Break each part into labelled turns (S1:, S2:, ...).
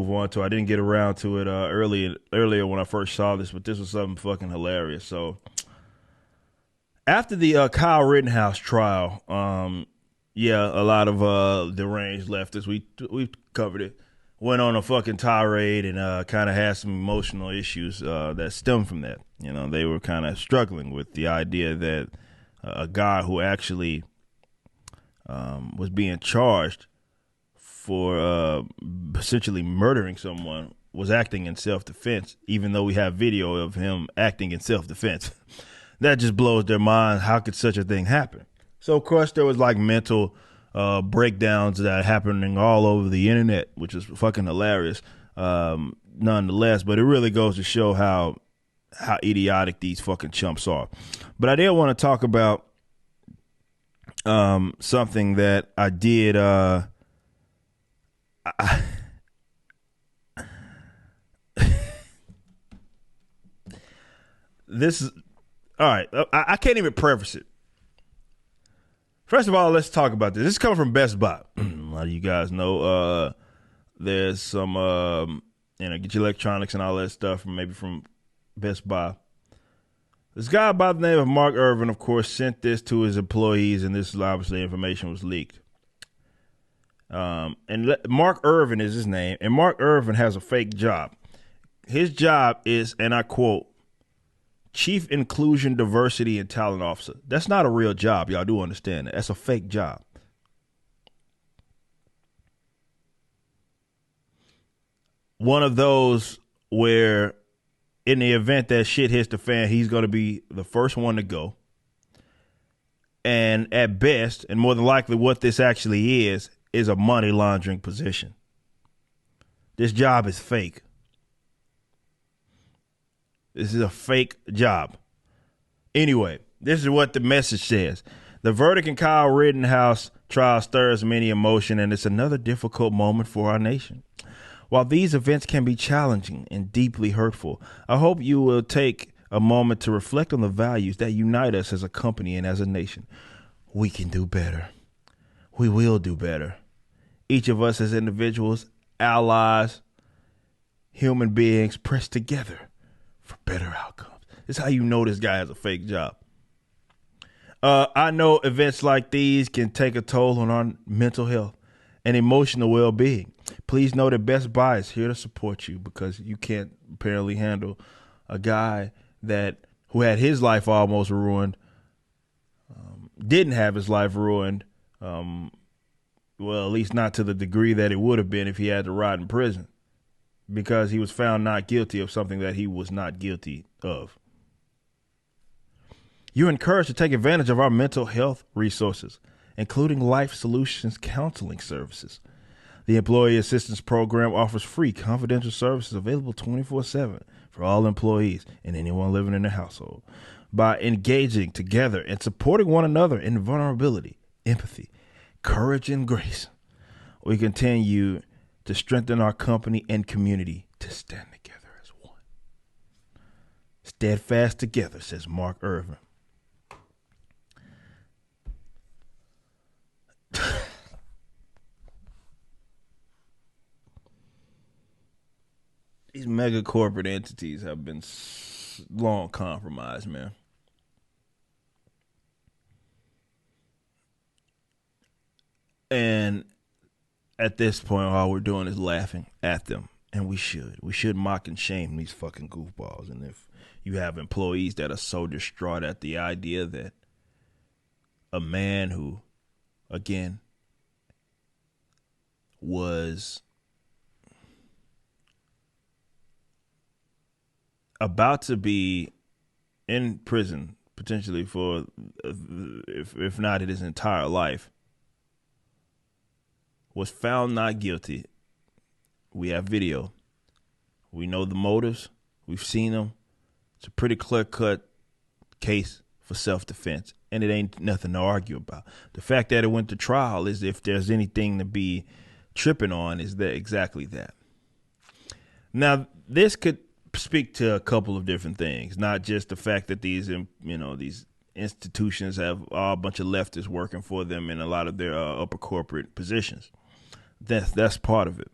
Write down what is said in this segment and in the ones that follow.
S1: move on to. I didn't get around to it earlier when I first saw this, but this was something fucking hilarious. So after the Kyle Rittenhouse trial, yeah, a lot of deranged leftists, we covered it, went on a fucking tirade and kind of had some emotional issues that stem from that. You know, they were kind of struggling with the idea that a guy who actually was being charged for essentially murdering someone was acting in self-defense, even though we have video of him acting in self-defense. That just blows their mind. How could such a thing happen? So, of course, there was like mental breakdowns that happening all over the internet, which is fucking hilarious nonetheless. But it really goes to show how idiotic these fucking chumps are. But I did want to talk about something that I did. This is all right. I can't even preface it. First of all, let's talk about this. This is coming from Best Buy. A lot of you guys know there's some get your electronics and all that stuff from Best Buy. This guy by the name of Mark Irvin, of course, sent this to his employees, and this is obviously information was leaked. Mark Irvin is his name, and Mark Irvin has a fake job. His job is, and I quote, Chief Inclusion, Diversity, and Talent Officer. That's not a real job. Y'all do understand that. That's a fake job. One of those where in the event that shit hits the fan, he's going to be the first one to go. And at best, and more than likely what this actually is a money laundering position. This job is fake. This is a fake job. Anyway, this is what the message says. The verdict in Kyle Rittenhouse trial stirs many emotion, and it's another difficult moment for our nation. While these events can be challenging and deeply hurtful, I hope you will take a moment to reflect on the values that unite us as a company and as a nation. We can do better. We will do better. Each of us as individuals, allies, human beings press together for better outcomes. This is how you know this guy has a fake job. I know events like these can take a toll on our mental health and emotional well-being. Please know that Best Buy is here to support you because you can't apparently handle a guy who had his life almost ruined, didn't have his life ruined, well, at least not to the degree that it would have been if he had to rot in prison, because he was found not guilty of something that he was not guilty of. You're encouraged to take advantage of our mental health resources, including Life Solutions counseling services. The Employee Assistance Program offers free confidential services available 24/7 for all employees and anyone living in the household. By engaging together and supporting one another in vulnerability, empathy, courage, and grace, we continue to strengthen our company and community to stand together as one. Steadfast together, says Mark Irvin. These mega corporate entities have been long compromised, man. And at this point, all we're doing is laughing at them. And we should. We should mock and shame these fucking goofballs. And if you have employees that are so distraught at the idea that a man who, again, was about to be in prison potentially for, if not his entire life, was found not guilty. We have video. We know the motives. We've seen them. It's a pretty clear-cut case for self-defense, and it ain't nothing to argue about. The fact that it went to trial is, if there's anything to be tripping on, is that exactly that. Now, this could speak to a couple of different things, not just the fact that these institutions have a bunch of leftists working for them in a lot of their upper corporate positions. That's part of it.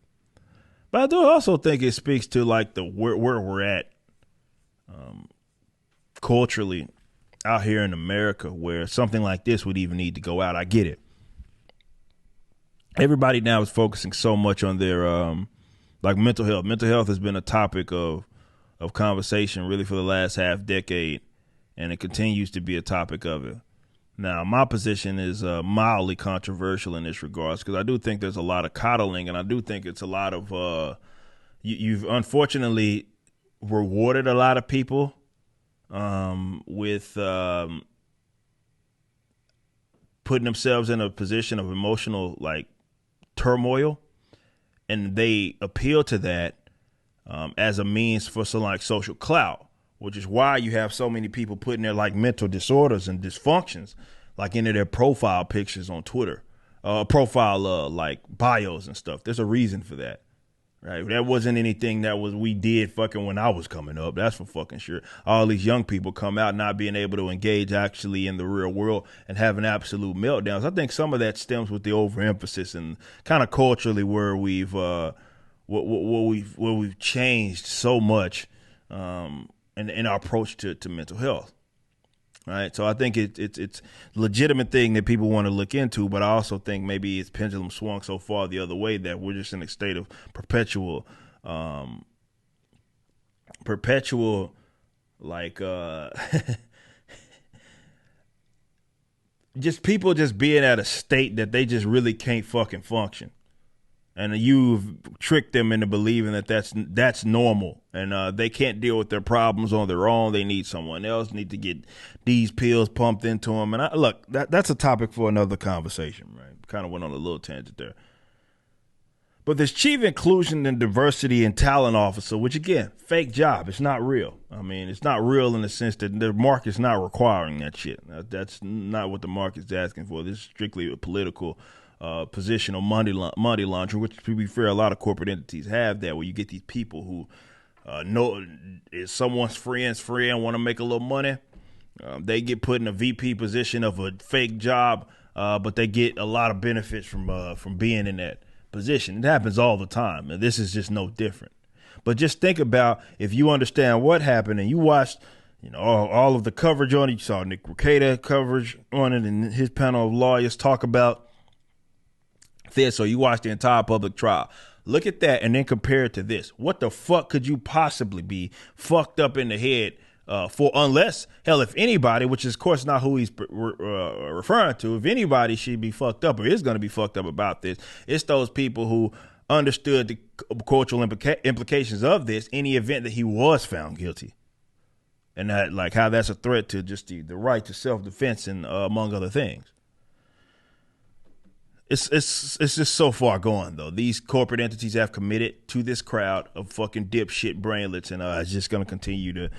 S1: But I do also think it speaks to like where we're at culturally out here in America, where something like this would even need to go out. I get it. Everybody now is focusing so much on their like mental health. Mental health has been a topic of conversation really for the last half decade, and it continues to be a topic of it. Now, my position is mildly controversial in this regards, because I do think there's a lot of coddling, and I do think it's a lot of you've unfortunately rewarded a lot of people with putting themselves in a position of emotional like turmoil, and they appeal to that as a means for some like social clout, which is why you have so many people putting their like mental disorders and dysfunctions like into their profile pictures on Twitter, profile like bios and stuff. There's a reason for that. Right, that wasn't anything that we did fucking when I was coming up. That's for fucking sure. All these young people come out not being able to engage actually in the real world and having absolute meltdowns. I think some of that stems with the overemphasis and kind of culturally where we've we've changed so much in our approach to mental health. Right, so I think it's a legitimate thing that people want to look into, but I also think maybe it's pendulum swung so far the other way that we're just in a state of perpetual like just people just being at a state that they just really can't fucking function. And you've tricked them into believing that that's normal, and they can't deal with their problems on their own. They need someone else. Need to get these pills pumped into them. And look, that's a topic for another conversation, right? Kind of went on a little tangent there. But this chief inclusion and diversity and talent officer, which again, fake job. It's not real. I mean, it's not real in the sense that the market's not requiring that shit. That's not what the market's asking for. This is strictly a political position on money laundering, which, to be fair, a lot of corporate entities have that, where you get these people who know is someone's friend's friend, want to make a little money. They get put in a VP position of a fake job, but they get a lot of benefits from being in that position. It happens all the time, and this is just no different. But just think about if you understand what happened and you watched, all of the coverage on it. You saw Nick Rekieta coverage on it, and his panel of lawyers talk about this, or you watch the entire public trial. Look at that and then compare it to this. What the fuck could you possibly be fucked up in the head for, unless, hell, if anybody, which is of course not who he's referring to, if anybody should be fucked up or is going to be fucked up about this, it's those people who understood the cultural implications of this in the event that he was found guilty. And that, like, how that's a threat to just the right to self-defense and among other things. It's just so far gone, though. These corporate entities have committed to this crowd of fucking dipshit brainlets, and it's just going to continue to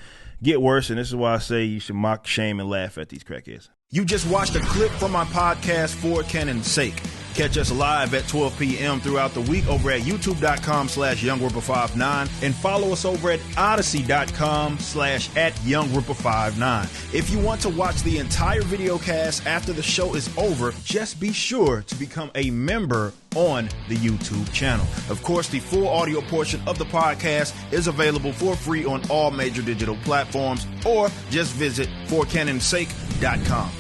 S1: get worse. And this is why I say you should mock, shame, and laugh at these crackheads. You just watched a clip from my podcast, For Canon's Sake. Catch us live at 12 p.m. throughout the week over at youtube.com/YoungRipper59 and follow us over at odyssey.com/@YoungRipper59. If you want to watch the entire video cast after the show is over, just be sure to become a member on the YouTube channel. Of course, the full audio portion of the podcast is available for free on all major digital platforms, or just visit forcanonsake.com.